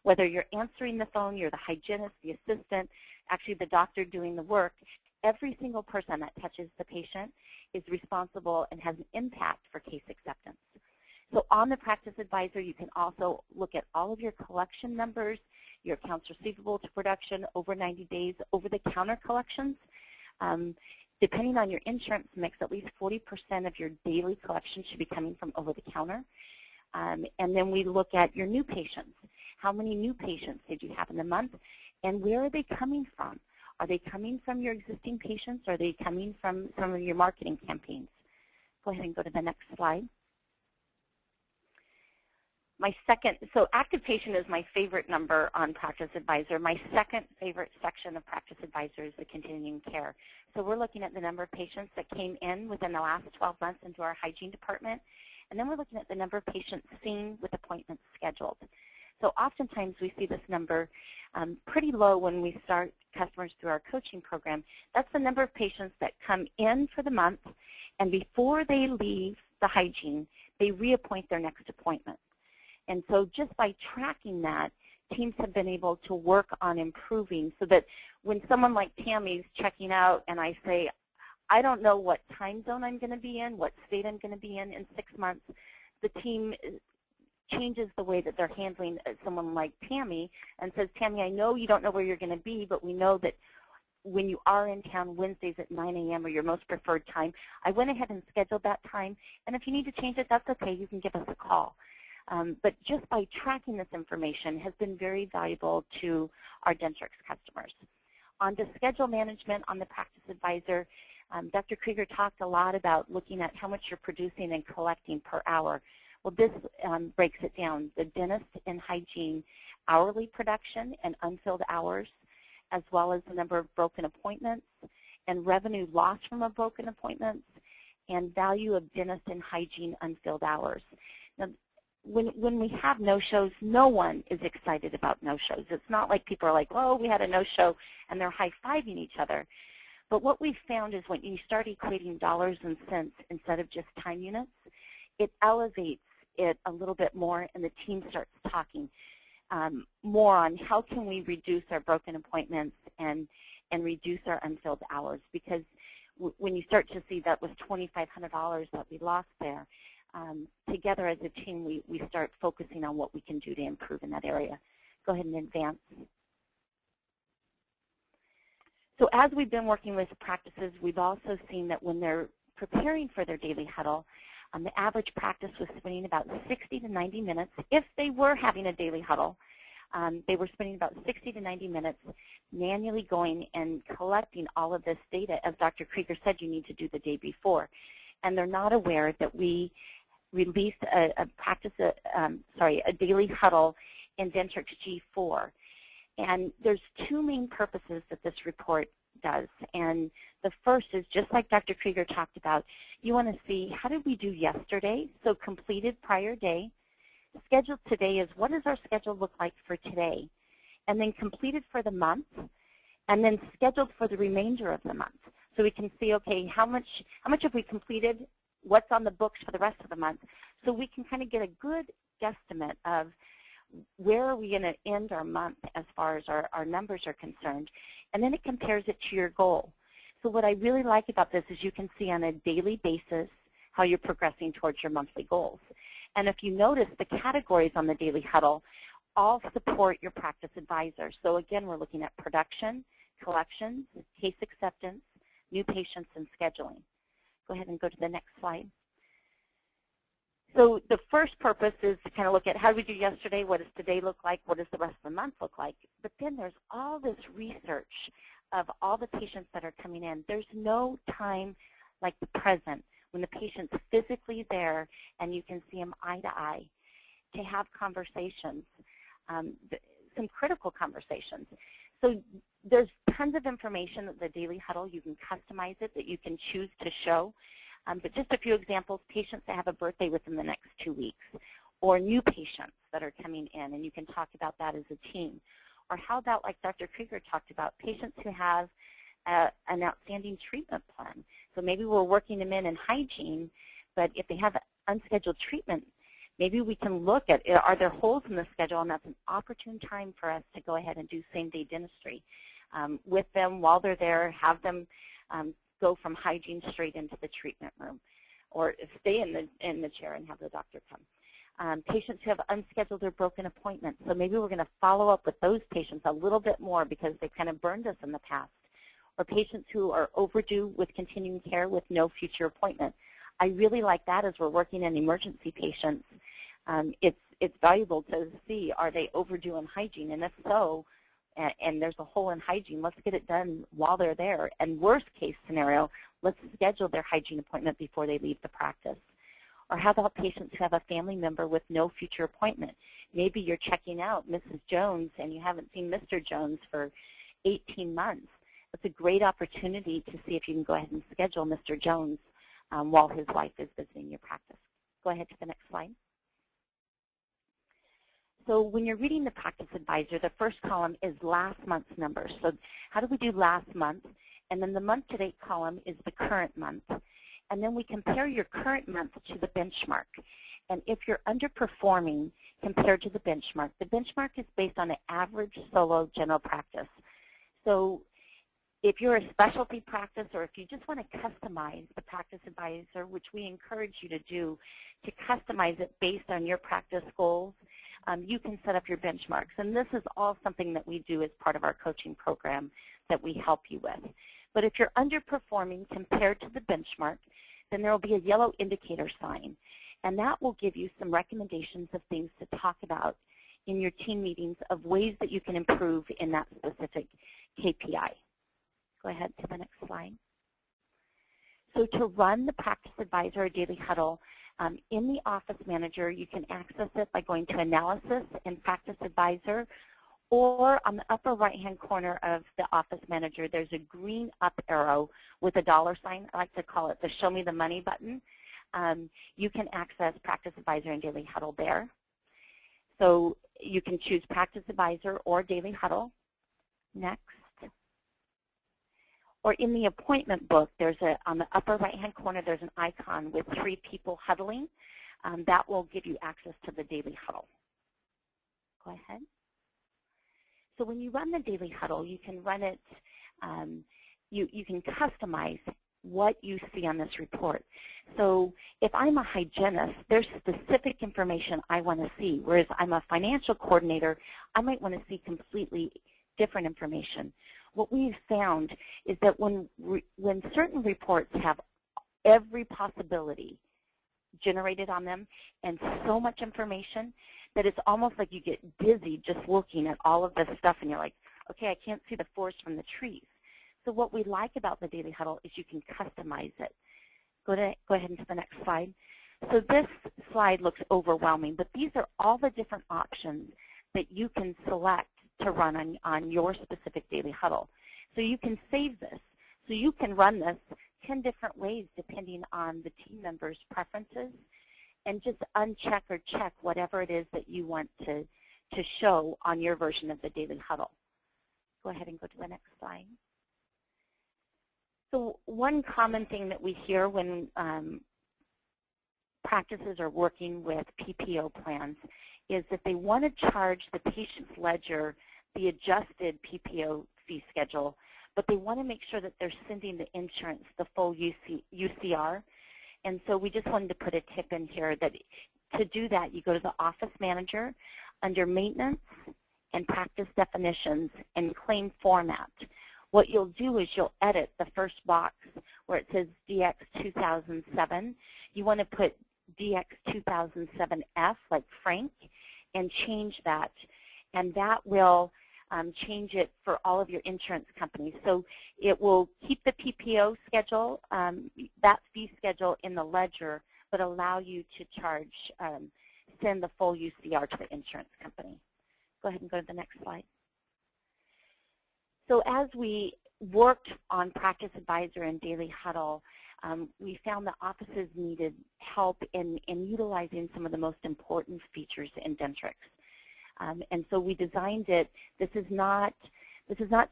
Whether you're answering the phone, you're the hygienist, the assistant, actually the doctor doing the work, every single person that touches the patient is responsible and has an impact for case acceptance. So on the Practice Advisor, you can also look at all of your collection numbers, your accounts receivable to production, over 90 days, over-the-counter collections. Depending on your insurance mix, at least 40% of your daily collection should be coming from over-the-counter. And then we look at your new patients. How many new patients did you have in the month, and where are they coming from? Are they coming from your existing patients, or are they coming from some of your marketing campaigns? Go ahead and go to the next slide. So active patient is my favorite number on Practice Advisor. My second favorite section of Practice Advisor is the continuing care. So we're looking at the number of patients that came in within the last 12 months into our hygiene department, and then we're looking at the number of patients seen with appointments scheduled. So oftentimes we see this number pretty low when we start customers through our coaching program. That's the number of patients that come in for the month, and before they leave the hygiene, they reappoint their next appointment. And so just by tracking that, teams have been able to work on improving, so that when someone like Tammy's checking out and I say, I don't know what time zone I'm going to be in, what state I'm going to be in 6 months, the team changes the way that they're handling someone like Tammy and says, Tammy, I know you don't know where you're going to be, but we know that when you are in town Wednesdays at 9 a.m. or your most preferred time, I went ahead and scheduled that time, and if you need to change it, that's okay. You can give us a call. But just by tracking this information has been very valuable to our Dentrix customers. On to schedule management on the Practice Advisor, Dr. Krieger talked a lot about looking at how much you're producing and collecting per hour. Well, this breaks it down. The dentist and hygiene hourly production and unfilled hours, as well as the number of broken appointments and revenue lost from a broken appointments, and value of dentist and hygiene unfilled hours. Now, when we have no-shows, no one is excited about no-shows. It's not like people are like, oh, we had a no-show, and they're high-fiving each other. But what we've found is when you start equating dollars and cents instead of just time units, it elevates it a little bit more, and the team starts talking more on how can we reduce our broken appointments and reduce our unfilled hours. Because when you start to see that was $2,500 that we lost there, together as a team, we start focusing on what we can do to improve in that area. Go ahead and advance. So as we've been working with practices, we've also seen that when they're preparing for their daily huddle, the average practice was spending about 60 to 90 minutes. If they were having a daily huddle, they were spending about 60 to 90 minutes manually going and collecting all of this data. As Dr. Krieger said, you need to do the day before. And they're not aware that we released a daily huddle in Dentrix G4. And there's two main purposes that this report does. And the first is, just like Dr. Krieger talked about, you want to see how did we do yesterday, so completed prior day. Scheduled today is what does our schedule look like for today, and then completed for the month, and then scheduled for the remainder of the month. So we can see, okay, how much have we completed, what's on the books for the rest of the month, so we can kind of get a good guesstimate of where are we going to end our month as far as our numbers are concerned, and then it compares it to your goal. So what I really like about this is you can see on a daily basis how you're progressing towards your monthly goals. And if you notice, the categories on the Daily Huddle all support your practice advisor. So again, we're looking at production, collections, case acceptance, new patients, and scheduling. Go ahead and go to the next slide. So the first purpose is to kind of look at how did we do yesterday, what does today look like, what does the rest of the month look like. But then there's all this research of all the patients that are coming in. There's no time like the present when the patient's physically there and you can see them eye to eye to have conversations, some critical conversations. So there's tons of information at the Daily Huddle. You can customize it, that you can choose to show. But just a few examples, patients that have a birthday within the next 2 weeks, or new patients that are coming in, and you can talk about that as a team. Or how about, like Dr. Krieger talked about, patients who have an outstanding treatment plan. So maybe we're working them in hygiene, but if they have unscheduled treatment, maybe we can look at, are there holes in the schedule, and that's an opportune time for us to go ahead and do same-day dentistry with them while they're there, have them go from hygiene straight into the treatment room, or stay in the chair and have the doctor come. Patients who have unscheduled or broken appointments, so maybe we're going to follow up with those patients a little bit more because they've kind of burned us in the past. Or patients who are overdue with continuing care with no future appointment. I really like that as we're working in emergency patients. It's valuable to see, are they overdue in hygiene? And if so, and there's a hole in hygiene, let's get it done while they're there. And worst case scenario, let's schedule their hygiene appointment before they leave the practice. Or how about patients who have a family member with no future appointment? Maybe you're checking out Mrs. Jones and you haven't seen Mr. Jones for 18 months. It's a great opportunity to see if you can go ahead and schedule Mr. Jones while his wife is visiting your practice. Go ahead to the next slide. So when you're reading the practice advisor, the first column is last month's numbers. So how do we do last month? And then the month-to-date column is the current month. And then we compare your current month to the benchmark. And if you're underperforming compared to the benchmark is based on an average solo general practice. So if you're a specialty practice, or if you just want to customize the practice advisor, which we encourage you to do, to customize it based on your practice goals, you can set up your benchmarks. And this is all something that we do as part of our coaching program that we help you with. But if you're underperforming compared to the benchmark, then there will be a yellow indicator sign. And that will give you some recommendations of things to talk about in your team meetings of ways that you can improve in that specific KPI. Go ahead to the next slide. So to run the Practice Advisor or Daily Huddle, in the Office Manager, you can access it by going to Analysis and Practice Advisor, or on the upper right-hand corner of the Office Manager, there's a green up arrow with a dollar sign. I like to call it the Show Me the Money button. You can access Practice Advisor and Daily Huddle there. So you can choose Practice Advisor or Daily Huddle. Next. Or in the appointment book, there's on the upper right-hand corner, there's an icon with 3 people huddling. That will give you access to the Daily Huddle. Go ahead. So when you run the Daily Huddle, you can run it, you can customize what you see on this report. So if I'm a hygienist, there's specific information I want to see, whereas I'm a financial coordinator, I might want to see completely different information. What we've found is that when certain reports have every possibility generated on them and so much information that it's almost like you get dizzy just looking at all of this stuff and you're like, okay, I can't see the forest from the trees. So what we like about the Daily Huddle is you can customize it. Go ahead into the next slide. So this slide looks overwhelming, but these are all the different options that you can select to run on your specific Daily Huddle. So you can save this. So you can run this 10 different ways depending on the team member's preferences, and just uncheck or check whatever it is that you want to show on your version of the Daily Huddle. Go ahead and go to the next slide. So one common thing that we hear when practices are working with PPO plans is that they want to charge the patient's ledger the adjusted PPO fee schedule, but they want to make sure that they're sending the insurance the full UCR. And so we just wanted to put a tip in here that to do that, you go to the office manager under maintenance and practice definitions and claim format. What you'll do is you'll edit the first box where it says DX 2007. You want to put DX 2007F, like Frank, and change that. And that will change it for all of your insurance companies. So it will keep the PPO schedule, that fee schedule in the ledger, but allow you to charge, send the full UCR to the insurance company. Go ahead and go to the next slide. So as we worked on Practice Advisor and Daily Huddle, we found that offices needed help in utilizing some of the most important features in Dentrix. And so we designed it. This is not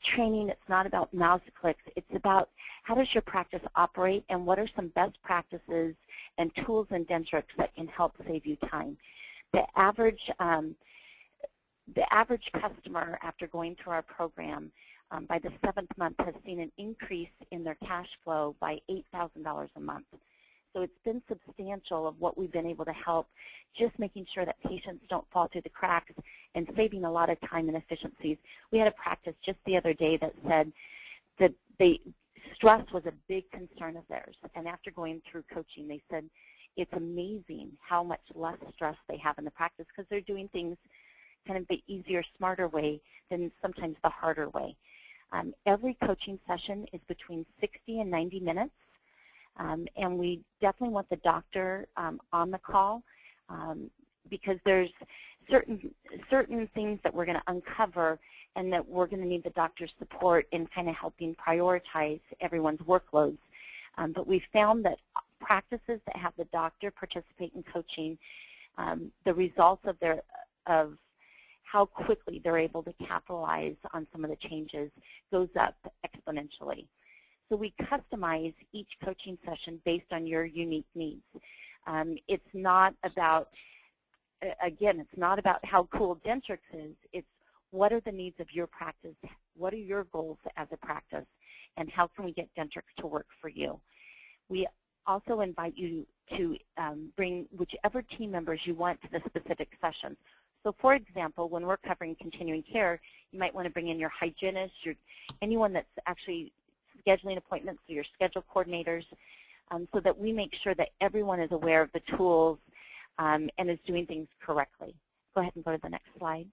training. It's not about mouse clicks. It's about how does your practice operate and what are some best practices and tools in Dentrix that can help save you time. The average customer, after going through our program, by the 7th month has seen an increase in their cash flow by $8,000 a month. So it's been substantial of what we've been able to help, just making sure that patients don't fall through the cracks and saving a lot of time and efficiencies. We had a practice just the other day that said that stress was a big concern of theirs. And after going through coaching, they said it's amazing how much less stress they have in the practice because they're doing things kind of the easier, smarter way than sometimes the harder way. Every coaching session is between 60 and 90 minutes. And we definitely want the doctor on the call because there's certain things that we're going to uncover and that we're going to need the doctor's support in kind of helping prioritize everyone's workloads. But we found that practices that have the doctor participate in coaching, the results of how quickly they're able to capitalize on some of the changes goes up exponentially. So we customize each coaching session based on your unique needs. It's not about, again, it's not about how cool Dentrix is. It's what are the needs of your practice, what are your goals as a practice, and how can we get Dentrix to work for you. We also invite you to bring whichever team members you want to the specific sessions. So for example, when we're covering continuing care, you might want to bring in your hygienist, anyone that's actually scheduling appointments, so your schedule coordinators, so that we make sure that everyone is aware of the tools and is doing things correctly. Go ahead and go to the next slide.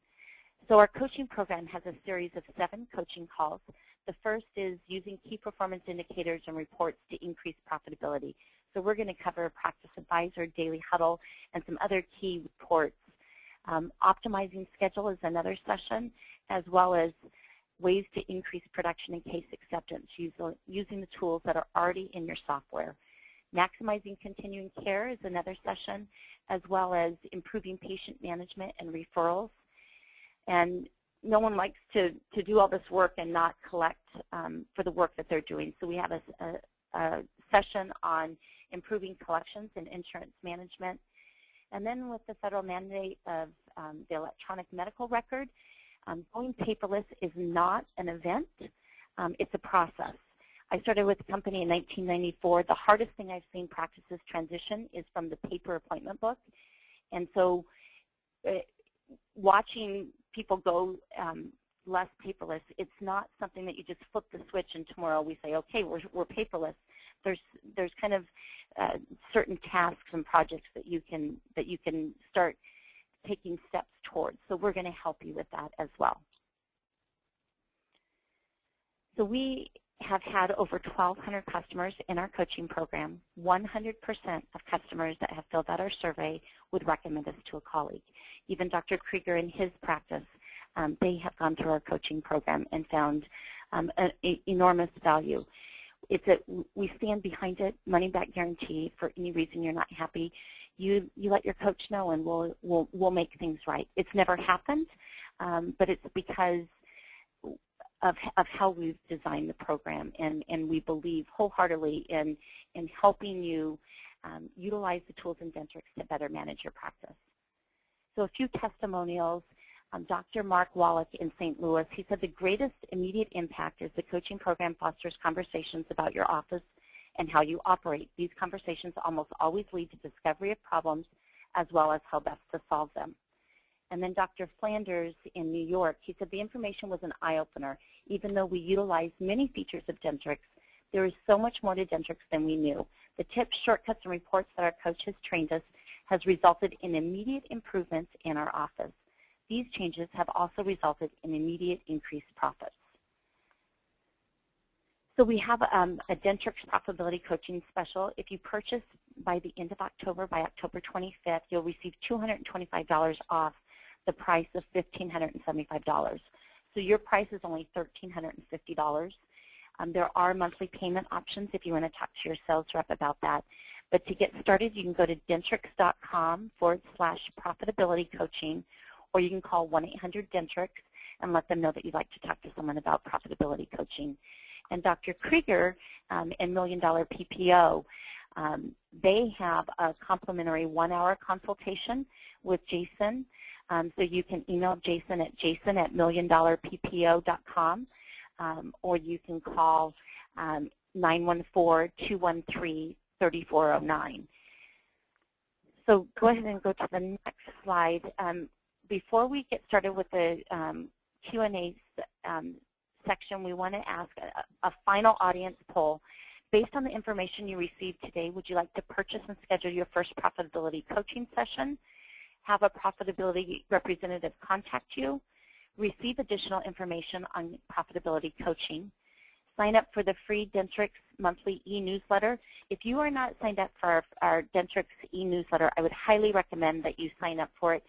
So our coaching program has a series of 7 coaching calls. The first is using key performance indicators and reports to increase profitability. So we're going to cover Practice Advisor, Daily Huddle, and some other key reports. Optimizing schedule is another session, as well as ways to increase production and case acceptance using the tools that are already in your software. Maximizing continuing care is another session, as well as improving patient management and referrals. And no one likes to do all this work and not collect for the work that they're doing. So we have a session on improving collections and insurance management. And then with the federal mandate of the electronic medical record, going paperless is not an event. It's a process. I started with the company in 1994. The hardest thing I've seen practices transition is from the paper appointment book. And so watching people go less paperless, it's not something that you just flip the switch and tomorrow we say, okay, we're paperless. There's kind of certain tasks and projects that you can start taking steps towards. So we're going to help you with that as well. So we have had over 1,200 customers in our coaching program. 100% of customers that have filled out our survey would recommend us to a colleague. Even Dr. Krieger in his practice, they have gone through our coaching program and found an enormous value. We stand behind it, money back guarantee. For any reason you're not happy, you let your coach know, and we'll make things right. It's never happened, but it's because of how we've designed the program, and we believe wholeheartedly in helping you utilize the tools in Dentrix to better manage your practice. So a few testimonials. Dr. Mark Wallach in St. Louis, he said the greatest immediate impact is the coaching program fosters conversations about your office and how you operate. These conversations almost always lead to discovery of problems as well as how best to solve them. And then Dr. Flanders in New York, he said the information was an eye-opener. Even though we utilized many features of Dentrix, there is so much more to Dentrix than we knew. The tips, shortcuts, and reports that our coach has trained us has resulted in immediate improvements in our office. These changes have also resulted in immediate increased profits. So we have a Dentrix profitability coaching special. If you purchase by the end of October, by October 25th, you'll receive $225 off the price of $1,575. So your price is only $1,350. There are monthly payment options if you want to talk to your sales rep about that. But to get started, you can go to dentrix.com/profitability coaching, or you can call 1-800-DENTRIX and let them know that you'd like to talk to someone about profitability coaching. And Dr. Krieger and Million Dollar PPO, they have a complimentary 1-hour consultation with Jason. So you can email Jason at jason@milliondollarppo.com, or you can call 914-213-3409. So go ahead and go to the next slide. Before we get started with the Q&A section, we want to ask a final audience poll. Based on the information you received today, would you like to purchase and schedule your first profitability coaching session, have a profitability representative contact you, receive additional information on profitability coaching, sign up for the free Dentrix monthly e-newsletter? If you are not signed up for our Dentrix e-newsletter, I would highly recommend that you sign up for it.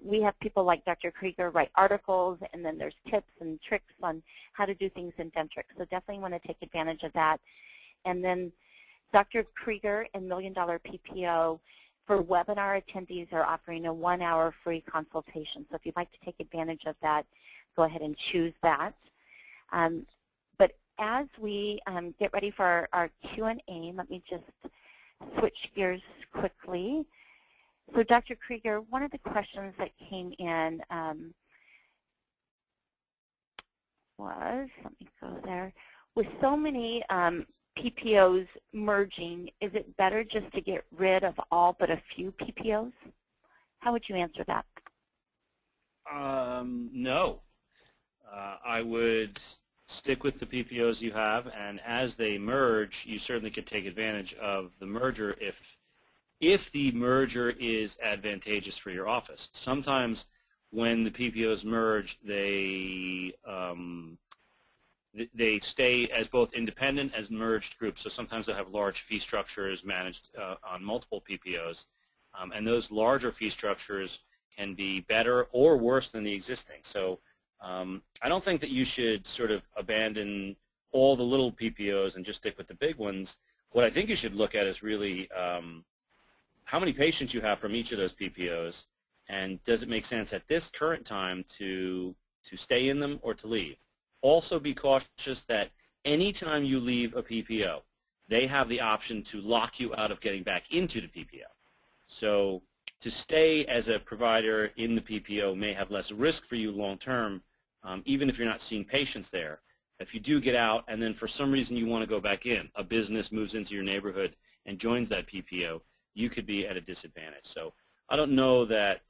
We have people like Dr. Krieger write articles, and then there's tips and tricks on how to do things in Dentrix. So definitely want to take advantage of that. And then Dr. Krieger and Million Dollar PPO, for webinar attendees, are offering a 1-hour free consultation. So if you'd like to take advantage of that, go ahead and choose that. But as we get ready for our Q&A, let me just switch gears quickly. So Dr. Krieger, one of the questions that came in was, let me go there, with so many PPOs merging, is it better just to get rid of all but a few PPOs? How would you answer that? No. I would stick with the PPOs you have, and as they merge, you certainly could take advantage of the merger if the merger is advantageous for your office. Sometimes when the PPOs merge, they stay as both independent as merged groups. So sometimes they'll have large fee structures managed on multiple PPOs, and those larger fee structures can be better or worse than the existing. So I don't think that you should sort of abandon all the little PPOs and just stick with the big ones. What I think you should look at is really how many patients you have from each of those PPOs, and does it make sense at this current time to stay in them or to leave. Also be cautious that anytime you leave a PPO, they have the option to lock you out of getting back into the PPO. So to stay as a provider in the PPO may have less risk for you long term, even if you're not seeing patients there. If you do get out and then for some reason you want to go back in, a business moves into your neighborhood and joins that PPO, you could be at a disadvantage. So I don't know that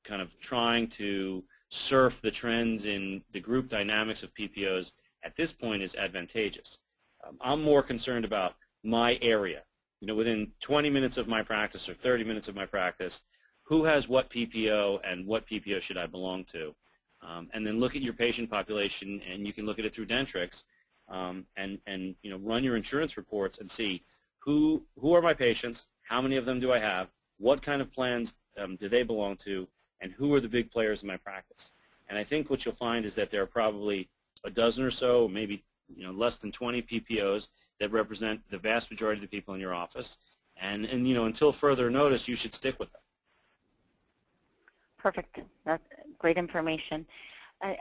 kind of trying to surf the trends in the group dynamics of PPOs at this point is advantageous. I'm more concerned about my area. You know, within 20 minutes of my practice or 30 minutes of my practice, who has what PPO and what PPO should I belong to? And then look at your patient population, and you can look at it through Dentrix, and you know, run your insurance reports and see who are my patients, how many of them do I have, what kind of plans do they belong to, and who are the big players in my practice. And I think what you'll find is that there are probably a dozen or so, maybe less than 20 PPOs that represent the vast majority of the people in your office. And until further notice, you should stick with them. Perfect. That's great information.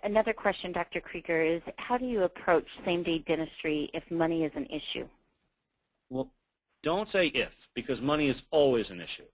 Another question, Dr. Krieger, is how do you approach same-day dentistry if money is an issue? Well, don't say if, because money is always an issue.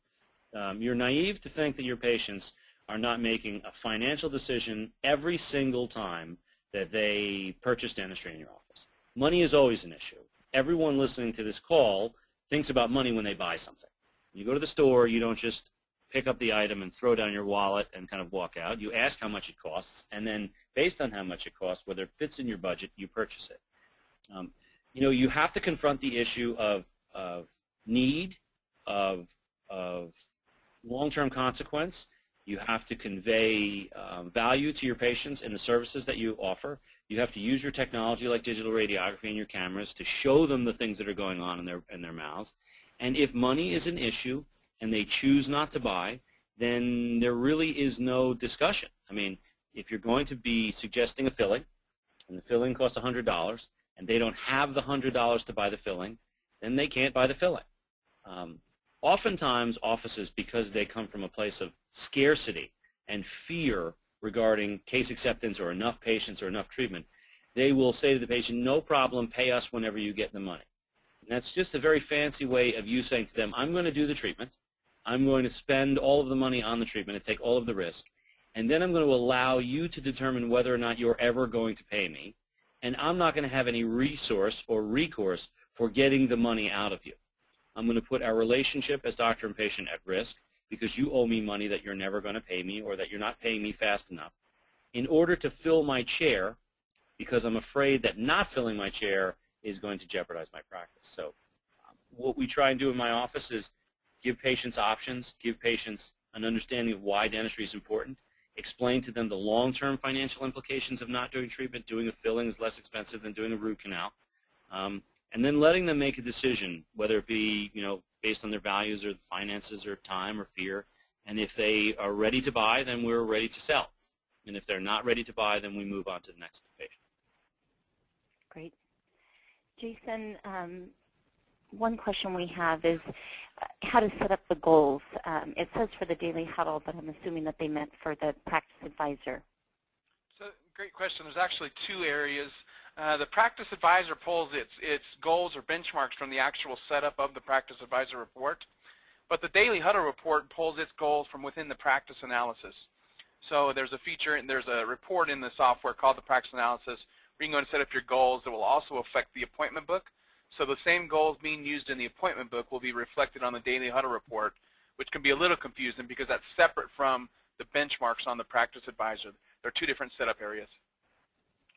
You're naive to think that your patients are not making a financial decision every single time that they purchase dentistry in your office. Money is always an issue. Everyone listening to this call thinks about money when they buy something. You go to the store, you don't just pick up the item and throw down your wallet and kind of walk out. You ask how much it costs, and then based on how much it costs, whether it fits in your budget, you purchase it. You have to confront the issue of need, of long-term consequence. You have to convey value to your patients in the services that you offer. You have to use your technology like digital radiography and your cameras to show them the things that are going on in their mouths. And if money is an issue and they choose not to buy, then there really is no discussion. I mean, if you're going to be suggesting a filling, and the filling costs $100, and they don't have the $100 to buy the filling, then they can't buy the filling. Oftentimes, offices, because they come from a place of scarcity and fear regarding case acceptance or enough patients or enough treatment, they will say to the patient, no problem, pay us whenever you get the money. And that's just a very fancy way of you saying to them, I'm going to do the treatment, I'm going to spend all of the money on the treatment and take all of the risk, and then I'm going to allow you to determine whether or not you're ever going to pay me, and I'm not going to have any resource or recourse for getting the money out of you. I'm going to put our relationship as doctor and patient at risk because you owe me money that you're never going to pay me or that you're not paying me fast enough in order to fill my chair, because I'm afraid that not filling my chair is going to jeopardize my practice. So what we try and do in my office is give patients options, give patients an understanding of why dentistry is important, explain to them the long-term financial implications of not doing treatment. Doing a filling is less expensive than doing a root canal. And then letting them make a decision, whether it be based on their values or finances or time or fear. And if they are ready to buy, then we're ready to sell. And if they're not ready to buy, then we move on to the next patient. Great. Jason, one question we have is how to set up the goals. It says for the daily huddle, but I'm assuming that they meant for the practice advisor. So, great question. There's actually two areas. The practice advisor pulls its goals or benchmarks from the actual setup of the practice advisor report, but the daily huddle report pulls its goals from within the practice analysis. So there's a feature and there's a report in the software called the practice analysis where you can go and set up your goals that will also affect the appointment book. So the same goals being used in the appointment book will be reflected on the daily huddle report, which can be a little confusing because that's separate from the benchmarks on the practice advisor. They're two different setup areas.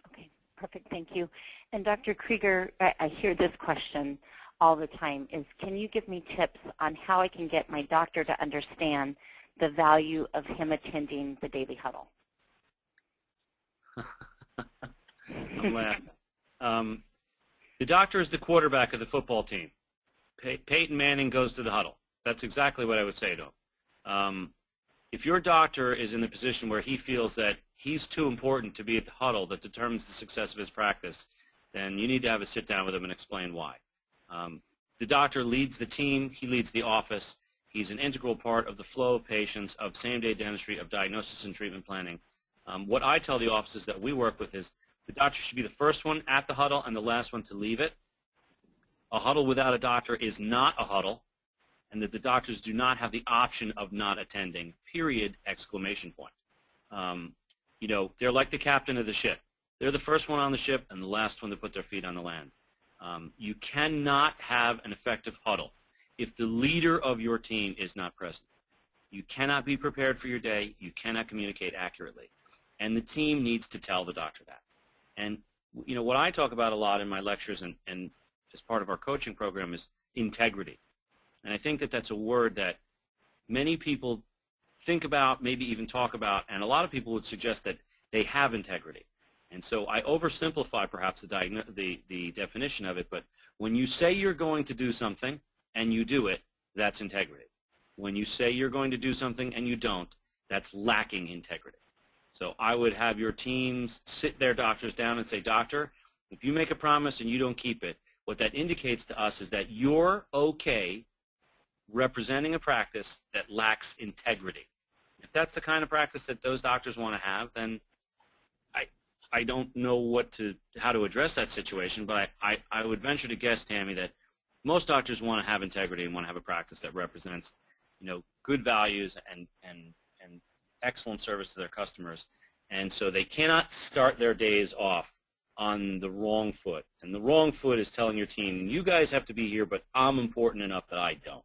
Okay, perfect, thank you. And Dr. Krieger, I hear this question all the time, is can you give me tips on how I can get my doctor to understand the value of him attending the daily huddle? I'm laughing. The doctor is the quarterback of the football team. Peyton Manning goes to the huddle. That's exactly what I would say to him. If your doctor is in a position where he feels that he's too important to be at the huddle that determines the success of his practice, then you need to have a sit-down with him and explain why. The doctor leads the team. He leads the office. He's an integral part of the flow of patients, of same-day dentistry, of diagnosis and treatment planning. What I tell the offices that we work with is the doctor should be the first one at the huddle and the last one to leave it. A huddle without a doctor is not a huddle, and that the doctors do not have the option of not attending, period, exclamation point. They're like the captain of the ship. They're the first one on the ship and the last one to put their feet on the land. You cannot have an effective huddle if the leader of your team is not present. You cannot be prepared for your day. You cannot communicate accurately. And the team needs to tell the doctor that. And what I talk about a lot in my lectures and as part of our coaching program is integrity. And I think that that's a word that many people think about, maybe even talk about, and a lot of people would suggest that they have integrity. And so I oversimplify perhaps the definition of it, but when you say you're going to do something and you do it, that's integrity. When you say you're going to do something and you don't, that's lacking integrity. So I would have your teams sit their doctors down and say, doctor, if you make a promise and you don't keep it, what that indicates to us is that you're okay representing a practice that lacks integrity. If that's the kind of practice that those doctors want to have, then I don't know how to address that situation, but I would venture to guess, Tammy, that most doctors want to have integrity and want to have a practice that represents, good values and excellent service to their customers. And so they cannot start their days off on the wrong foot. And the wrong foot is telling your team, you guys have to be here, but I'm important enough that I don't.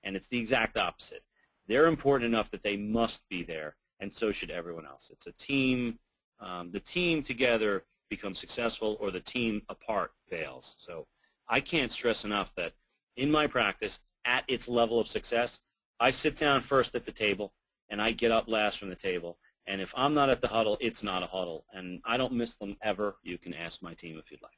And it's the exact opposite. They're important enough that they must be there, and so should everyone else. It's a team. The team together becomes successful, or the team apart fails. So I can't stress enough that in my practice, at its level of success, I sit down first at the table, and I get up last from the table. And if I'm not at the huddle, it's not a huddle. And I don't miss them ever. You can ask my team if you'd like.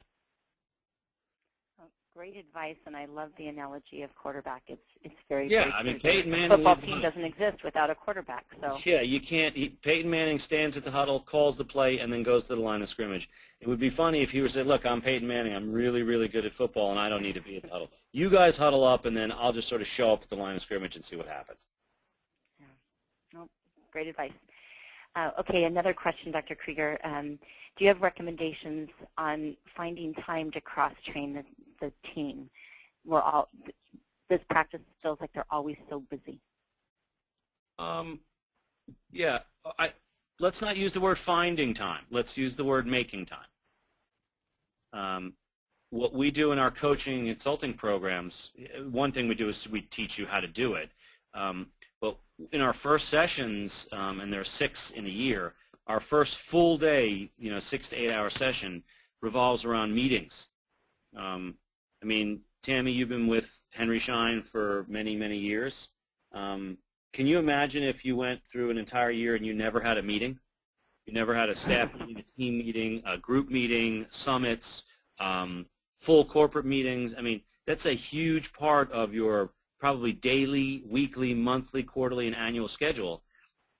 Great advice, and I love the analogy of quarterback. It's very yeah. very I mean, true. Peyton Manning. The football team doesn't exist without a quarterback. So yeah, you can't. Peyton Manning stands at the huddle, calls the play, and then goes to the line of scrimmage. It would be funny if he were to say, "Look, I'm Peyton Manning. I'm really, really good at football, and I don't need to be at the huddle. You guys huddle up, and then I'll just sort of show up at the line of scrimmage and see what happens." Yeah. Oh, great advice. Okay, another question, Dr. Krieger. Do you have recommendations on finding time to cross-train the team? This practice feels like they're always so busy. Yeah, let's not use the word finding time. Let's use the word making time. What we do in our coaching and consulting programs, one thing we do is we teach you how to do it. But in our first sessions, and there are 6 in a year, our first full day, 6 to 8 hour session revolves around meetings. I mean, Tammy, you've been with Henry Schein for many, many years. Can you imagine if you went through an entire year and you never had a meeting? You never had a staff meeting, a team meeting, a group meeting, summits, full corporate meetings. I mean, that's a huge part of your probably daily, weekly, monthly, quarterly, and annual schedule.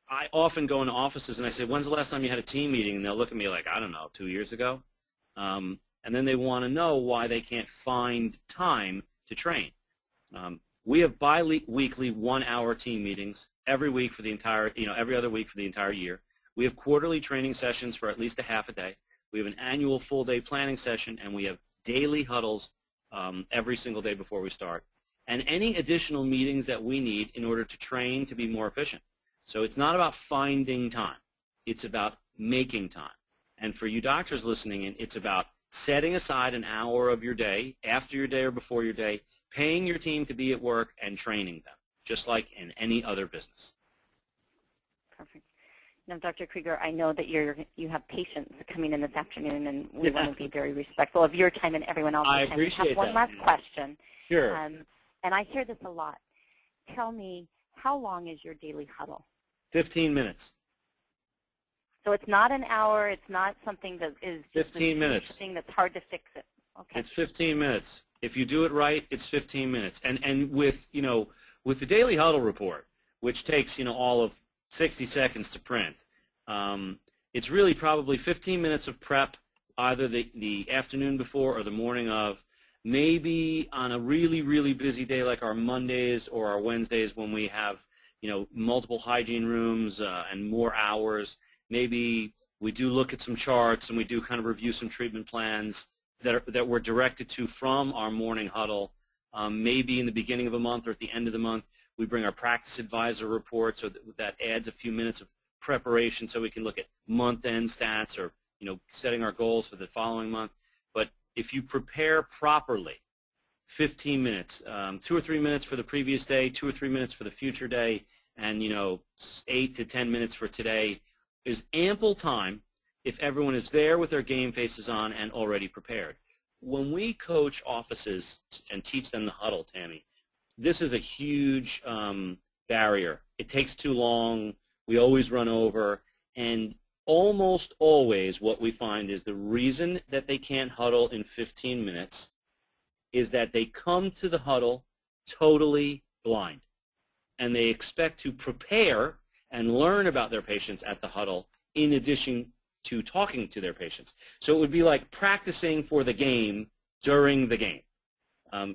I often go into offices and I say, when's the last time you had a team meeting? And they'll look at me like, I don't know, 2 years ago. And then they want to know why they can't find time to train. We have bi-weekly 1-hour team meetings every week for the entire, every other week for the entire year. We have quarterly training sessions for at least a half a day. We have an annual full-day planning session, and we have daily huddles every single day before we start. And any additional meetings that we need in order to train to be more efficient. So it's not about finding time. It's about making time. And for you doctors listening in, it's about setting aside an hour of your day, after your day or before your day, paying your team to be at work and training them, just like in any other business. Perfect. Now, Dr. Krieger, I know that you have patients coming in this afternoon, and we want to be very respectful of your time and everyone else's time. I appreciate I have one last question. Sure. And I hear this a lot. Tell me, how long is your daily huddle? 15 minutes. So it's not an hour. It's not something that is just 15 minutes. Thing that's hard to fix it. Okay. It's 15 minutes. If you do it right, it's 15 minutes. And with with the daily huddle report, which takes all of 60 seconds to print, it's really probably 15 minutes of prep, either the afternoon before or the morning of. Maybe on a really, really busy day like our Mondays or our Wednesdays when we have, multiple hygiene rooms and more hours, maybe we do look at some charts and we do kind of review some treatment plans that we're directed to from our morning huddle. Maybe in the beginning of a month or at the end of the month, we bring our practice advisor report, so that adds a few minutes of preparation so we can look at month-end stats or, setting our goals for the following month. But if you prepare properly, 15 minutes, 2 or 3 minutes for the previous day, 2 or 3 minutes for the future day, and 8 to 10 minutes for today is ample time if everyone is there with their game faces on and already prepared. When we coach offices and teach them the huddle, Tammy, this is a huge barrier. It takes too long. We always run over, and almost always what we find is the reason that they can't huddle in 15 minutes is that they come to the huddle totally blind, and they expect to prepare and learn about their patients at the huddle in addition to talking to their patients. So it would be like practicing for the game during the game.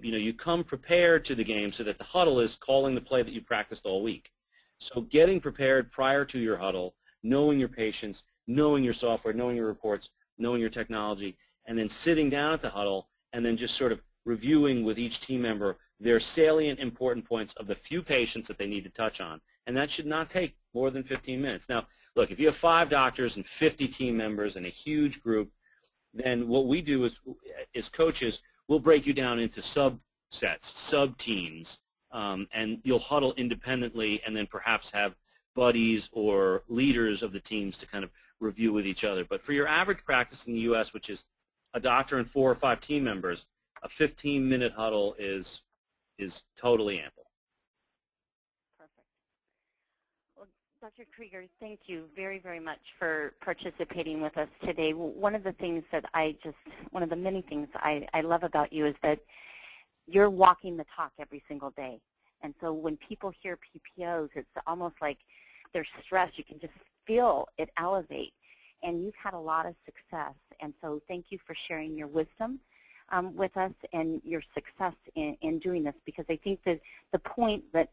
You come prepared to the game so that the huddle is calling the play that you practiced all week. So getting prepared prior to your huddle, knowing your patients, knowing your software, knowing your reports, knowing your technology, and then sitting down at the huddle and then just sort of reviewing with each team member their salient important points of the few patients that they need to touch on. And that should not take more than 15 minutes. Now, look, if you have 5 doctors and 50 team members and a huge group, then what we do is coaches, we'll break you down into subsets, sub-teams, and you'll huddle independently and then perhaps have buddies or leaders of the teams to kind of review with each other. But for your average practice in the U.S., which is a doctor and 4 or 5 team members, a 15-minute huddle is totally ample. Perfect. Well, Dr. Krieger, thank you very, very much for participating with us today. One of the things that one of the many things I love about you is that you're walking the talk every single day. And so when people hear PPOs, it's almost like they're stressed. You can just feel it elevate. And you've had a lot of success. And so thank you for sharing your wisdom with us and your success in doing this, because I think that the point that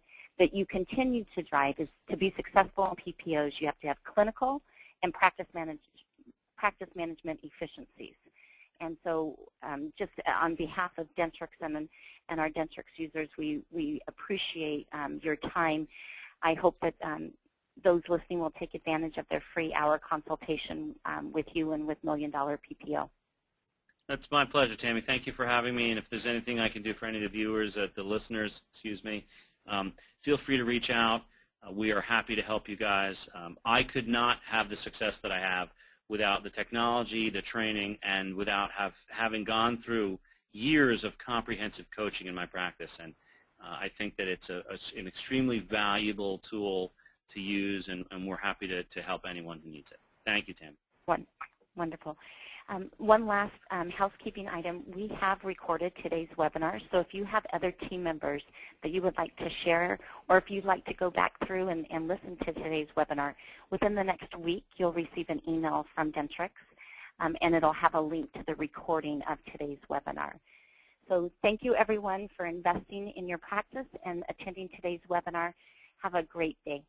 you continue to drive is to be successful in PPOs, you have to have clinical and practice management efficiencies. And so just on behalf of Dentrix and our Dentrix users, we appreciate your time. I hope that those listening will take advantage of their free hour consultation with you and with $1 Million PPO. That's my pleasure, Tammy. Thank you for having me. And if there's anything I can do for any of the viewers, the listeners, excuse me, feel free to reach out. We are happy to help you guys. I could not have the success that I have without the technology, the training, and without having gone through years of comprehensive coaching in my practice. And I think that it's an extremely valuable tool to use, and we're happy to help anyone who needs it. Thank you, Tammy. Wonderful. One last housekeeping item. We have recorded today's webinar, so if you have other team members that you would like to share, or if you'd like to go back through and listen to today's webinar, within the next week you'll receive an email from Dentrix, and it'll have a link to the recording of today's webinar. So thank you, everyone, for investing in your practice and attending today's webinar. Have a great day.